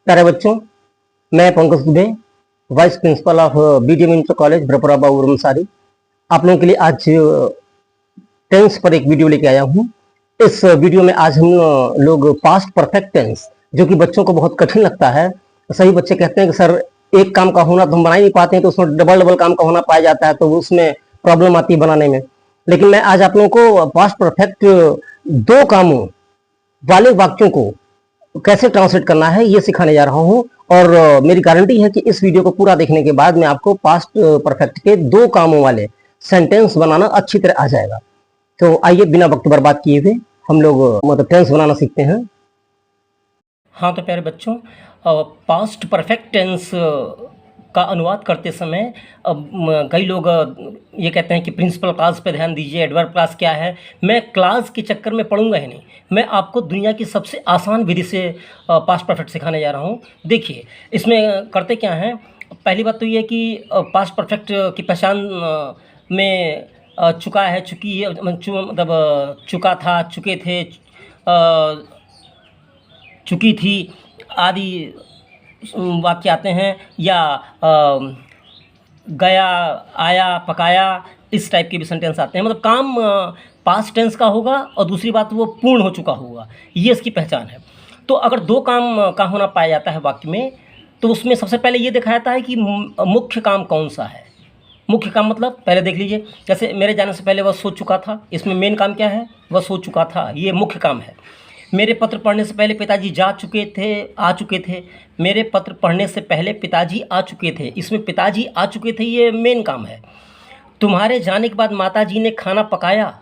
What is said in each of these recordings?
प्यारे बच्चों, मैं Pankaj Dubey, vice principal of BDM inter college ब्रपुराबा उरमसारी, आप लोगों के लिए आज टेंस पर एक वीडियो लेके आया हूँ। इस वीडियो में आज हम लोग पास्ट परफेक्ट टेंस, जो कि बच्चों को बहुत कठिन लगता है। सभी बच्चे कहते हैं कि सर एक काम का होना तो हम बना ही नहीं पाते हैं, तो उसमें डबल डबल काम का होना पाया जाता है, तो उसमें प्रॉब्लम आती है बनाने में। लेकिन मैं आज आप लोगों को पास्ट परफेक्ट दो कामों वाले वाक्यों को कैसे ट्रांसलेट करना है ये सिखाने जा रहा हूँ। और मेरी गारंटी है कि इस वीडियो को पूरा देखने के बाद में आपको पास्ट परफेक्ट के दो कामों वाले सेंटेंस बनाना अच्छी तरह आ जाएगा। तो आइए बिना वक्त बर्बाद किए हुए हम लोग मतलब टेंस बनाना सीखते हैं। हाँ, तो प्यारे बच्चों, पास्ट परफेक्ट टेंस का अनुवाद करते समय कई लोग ये कहते हैं कि प्रिंसिपल क्लास पे ध्यान दीजिए, एडवर्ब क्लास क्या है। मैं क्लास के चक्कर में पढ़ूंगा ही नहीं, मैं आपको दुनिया की सबसे आसान विधि से पास्ट परफेक्ट सिखाने जा रहा हूँ। देखिए, इसमें करते क्या हैं। पहली बात तो ये कि पास्ट परफेक्ट की पहचान में चुका है, चुकी है, मतलब चुका था, चुके थे, चुकी थी आदि वाक्य आते हैं, या गया, आया, पकाया, इस टाइप के भी सेंटेंस आते हैं। मतलब काम पास्ट टेंस का होगा और दूसरी बात वो पूर्ण हो चुका होगा, ये इसकी पहचान है। तो अगर दो काम का होना पाया जाता है वाक्य में, तो उसमें सबसे पहले ये दिखाया जाता है कि मुख्य काम कौन सा है। मुख्य काम मतलब पहले देख लीजिए, जैसे मेरे जाने से पहले वह सो चुका था, इसमें मेन काम क्या है, वह सो चुका था, ये मुख्य काम है। मेरे पत्र पढ़ने से पहले पिताजी आ चुके थे। मेरे पत्र पढ़ने से पहले पिताजी आ चुके थे, इसमें पिताजी आ चुके थे, ये मेन काम है। तुम्हारे जाने के बाद माताजी ने खाना पकाया,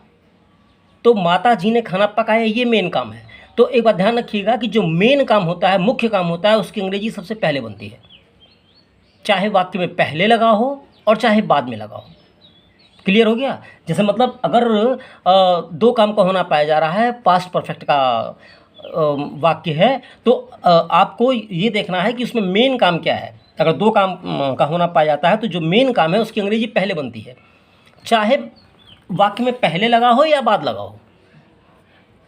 तो माताजी ने खाना पकाया, ये मेन काम है। तो एक बात ध्यान रखिएगा कि जो मेन काम होता है, मुख्य काम होता है, उसकी अंग्रेजी सबसे पहले बनती है, चाहे वाक्य में पहले लगा हो और चाहे बाद में लगा हो। क्लियर हो गया? जैसे मतलब अगर दो काम का होना पाया जा रहा है, पास्ट परफेक्ट का वाक्य है, तो आपको ये देखना है कि उसमें मेन काम क्या है। अगर दो काम का होना पाया जाता है, तो जो मेन काम है उसकी अंग्रेजी पहले बनती है, चाहे वाक्य में पहले लगा हो या बाद लगा हो।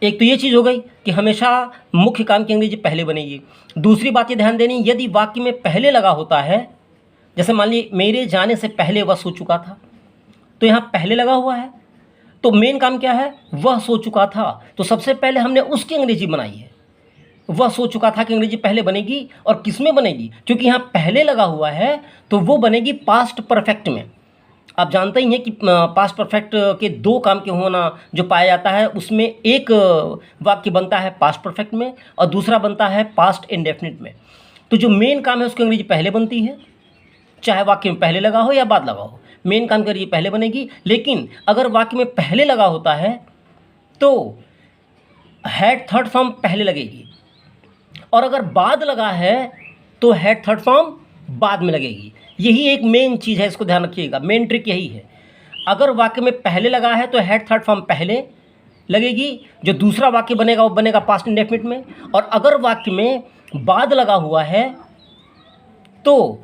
एक तो ये चीज़ हो गई कि हमेशा मुख्य काम की अंग्रेजी पहले बनेगी। दूसरी बात ये ध्यान देनी, यदि वाक्य में पहले लगा होता है, जैसे मान लीजिए मेरे जाने से पहले वह सो चुका था, तो यहाँ पहले लगा हुआ है, तो मेन काम क्या है, वह सो चुका था, तो सबसे पहले हमने उसकी अंग्रेजी बनाई है। वह सो चुका था की अंग्रेजी पहले बनेगी, और किस में बनेगी, क्योंकि यहाँ पहले लगा हुआ है तो वो बनेगी पास्ट परफेक्ट में। आप जानते ही हैं कि पास्ट परफेक्ट के दो काम के होना जो पाया जाता है, उसमें एक वाक्य बनता है पास्ट परफेक्ट में और दूसरा बनता है पास्ट इंडेफिनिट में। तो जो मेन काम है उसकी अंग्रेजी पहले बनती है, चाहे वाक्य में पहले लगा हो या बाद लगा हो, मेन काम करिए पहले बनेगी। लेकिन अगर वाक्य में पहले लगा होता है तो हैड थर्ड फॉर्म पहले लगेगी, और अगर बाद लगा है तो हैड थर्ड फॉर्म बाद में लगेगी। यही एक मेन चीज़ है, इसको ध्यान रखिएगा, मेन ट्रिक यही है। अगर वाक्य में पहले लगा है तो हैड थर्ड फॉर्म पहले लगेगी, जो दूसरा वाक्य बनेगा वो बनेगा पास्ट इंडेफिनिट में। और अगर वाक्य में बाद लगा हुआ है तो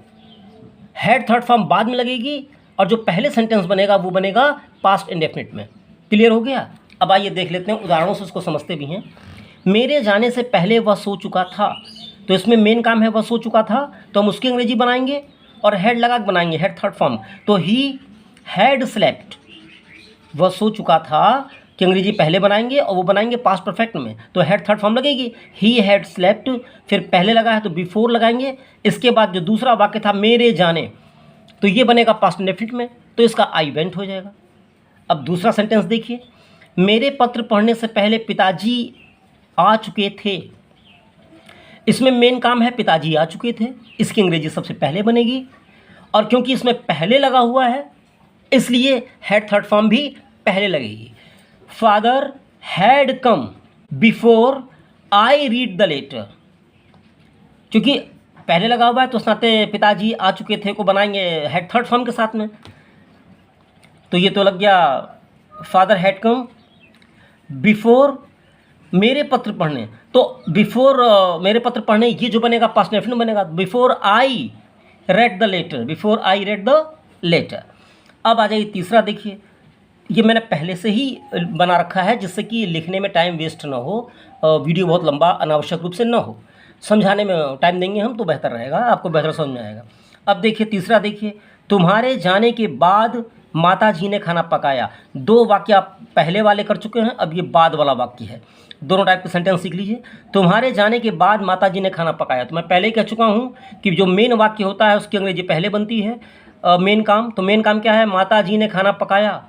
हैड थर्ड फॉर्म बाद में लगेगी, और जो पहले सेंटेंस बनेगा वो बनेगा पास्ट इंडेफिनिट में। क्लियर हो गया? अब आइए देख लेते हैं, उदाहरणों से उसको समझते भी हैं। मेरे जाने से पहले वह सो चुका था, तो इसमें मेन काम है वह सो चुका था, तो हम उसकी अंग्रेजी बनाएंगे और हैड लगा के बनाएंगे, हैड थर्ड फॉर्म। तो ही हैड स्लेप्ट, वह सो चुका था कि अंग्रेजी पहले बनाएंगे और वो बनाएंगे पास्ट परफेक्ट में, तो हैड थर्ड फॉर्म लगेगी, ही हैड स्लेप्ट, फिर पहले लगा है तो बिफोर लगाएंगे। इसके बाद जो दूसरा वाक्य था मेरे जाने, तो ये बनेगा पास्ट इंडेफिनिट में, तो इसका आई वेंट हो जाएगा। अब दूसरा सेंटेंस देखिए, मेरे पत्र पढ़ने से पहले पिताजी आ चुके थे, इसमें मेन काम है पिताजी आ चुके थे, इसकी अंग्रेजी सबसे पहले बनेगी, और क्योंकि इसमें पहले लगा हुआ है इसलिए हैड थर्ड फॉर्म भी पहले लगेगी। Father had come before I read the letter, क्योंकि पहले लगा हुआ है तो उस नाते पिताजी आ चुके थे को बनाएंगे हैड थर्ड फॉर्म के साथ में, तो ये तो लग गया फादर हैड कम बिफोर मेरे पत्र पढ़ने, तो बिफोर मेरे पत्र पढ़ने ये जो बनेगा पास्ट इंडेफिनिट बनेगा, before I read the letter, before I read the letter. अब आ जाइए तीसरा, देखिए ये मैंने पहले से ही बना रखा है जिससे कि लिखने में टाइम वेस्ट ना हो, वीडियो बहुत लंबा अनावश्यक रूप से ना हो। समझाने में टाइम देंगे हम तो बेहतर रहेगा, आपको बेहतर समझ में आएगा। अब देखिए तीसरा, देखिए तुम्हारे जाने के बाद माता जी ने खाना पकाया। दो वाक्य आप पहले वाले कर चुके हैं, अब ये बाद वाला वाक्य है। दोनों टाइप के सेंटेंस सीख लीजिए। तुम्हारे जाने के बाद माता जी ने खाना पकाया, तो मैं पहले ही कह चुका हूँ कि जो मेन वाक्य होता है उसकी अंग्रेजी पहले बनती है। मेन काम, तो मेन काम क्या है, माता जी ने खाना पकाया,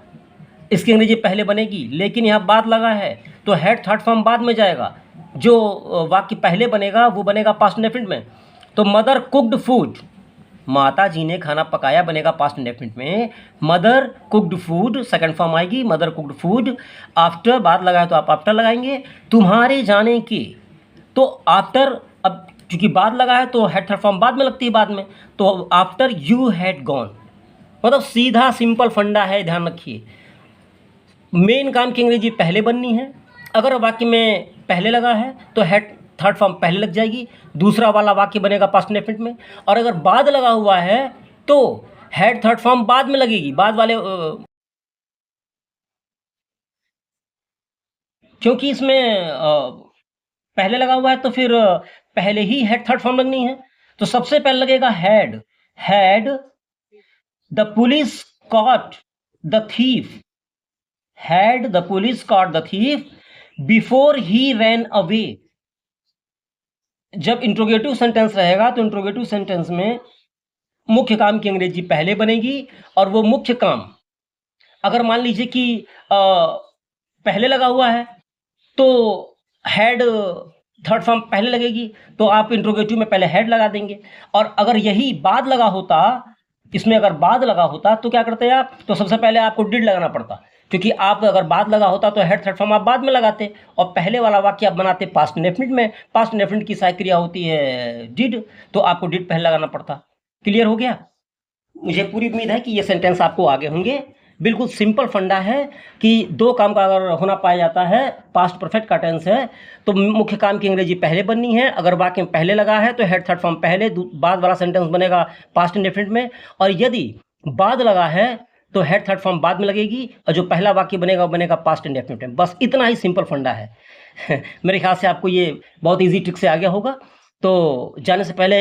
इसकी अंग्रेजी पहले बनेगी। लेकिन यहाँ बाद लगा है तो हेड थर्ड फॉर्म बाद में जाएगा। जो वाक्य पहले बनेगा वो बनेगा पास्ट इंडेफिनिट में। तो मदर कुक्ड फूड, माता जी ने खाना पकाया बनेगा पास्ट इंडेफिनिट में। Mother cooked food second form आएगी, मदर कुक्ड फूड। आफ्टर बाद लगा है तो आप आफ्टर लगाएंगे। तुम्हारे जाने के, तो आफ्टर, अब क्योंकि बाद लगा है तो हेड थर्ड फॉर्म बाद में लगती है बाद में, तो आफ्टर यू हैड गॉन। मतलब सीधा सिंपल फंडा है, ध्यान रखिए। मेन काम की अंग्रेजी पहले बननी है। अगर वाक्य में पहले लगा है तो हेड थर्ड फॉर्म पहले लग जाएगी, दूसरा वाला वाक्य बनेगा पास्ट इंडेफिनिट में। और अगर बाद लगा हुआ है तो हेड थर्ड फॉर्म बाद में लगेगी, बाद वाले क्योंकि इसमें पहले लगा हुआ है तो फिर पहले ही हेड थर्ड फॉर्म लगनी है। तो सबसे पहले लगेगा had. Had the police caught the thief, had the police caught the thief before he ran away। जब इंट्रोगेटिव सेंटेंस रहेगा तो इंट्रोगेटिव सेंटेंस में मुख्य काम की अंग्रेजी पहले बनेगी। और वो मुख्य काम, अगर मान लीजिए कि पहले लगा हुआ है तो हैड थर्ड फॉर्म पहले लगेगी, तो आप इंट्रोगेटिव में पहले हैड लगा देंगे। और अगर यही बाद लगा होता, इसमें अगर बाद लगा होता तो क्या करते आप, तो सबसे पहले आपको डिड लगाना पड़ता, क्योंकि आप अगर बाद लगा होता तो हेड थर्ड फॉर्म आप बाद में लगाते और पहले वाला वाक्य आप बनाते पास्ट इंडेफिनिट में। पास्ट इंडेफिनिट की सहायक क्रिया होती है डिड, तो आपको डिड पहले लगाना पड़ता। क्लियर हो गया? मुझे पूरी उम्मीद है कि ये सेंटेंस आपको आगे होंगे। बिल्कुल सिंपल फंडा है कि दो काम का अगर होना पाया जाता है, पास्ट परफेक्ट का टेंस है, तो मुख्य काम की अंग्रेजी पहले बननी है। अगर वाक्य में पहले लगा है तो हेड थर्ड फॉर्म पहले, बाद वाला सेंटेंस बनेगा पास्ट इंडेफिनिट में। और यदि बाद लगा है तो हेड थर्ड फॉर्म बाद में लगेगी और जो पहला वाक्य बनेगा वो बनेगा पास्ट इंडेफिनिट में। बस इतना ही सिंपल फंडा है। मेरे ख्याल से आपको ये बहुत ईजी ट्रिक से आ गया होगा। तो जाने से पहले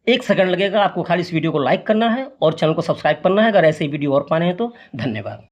1 सेकंड लगेगा, आपको खाली इस वीडियो को लाइक करना है और चैनल को सब्सक्राइब करना है अगर ऐसे वीडियो और पाने हैं तो। धन्यवाद।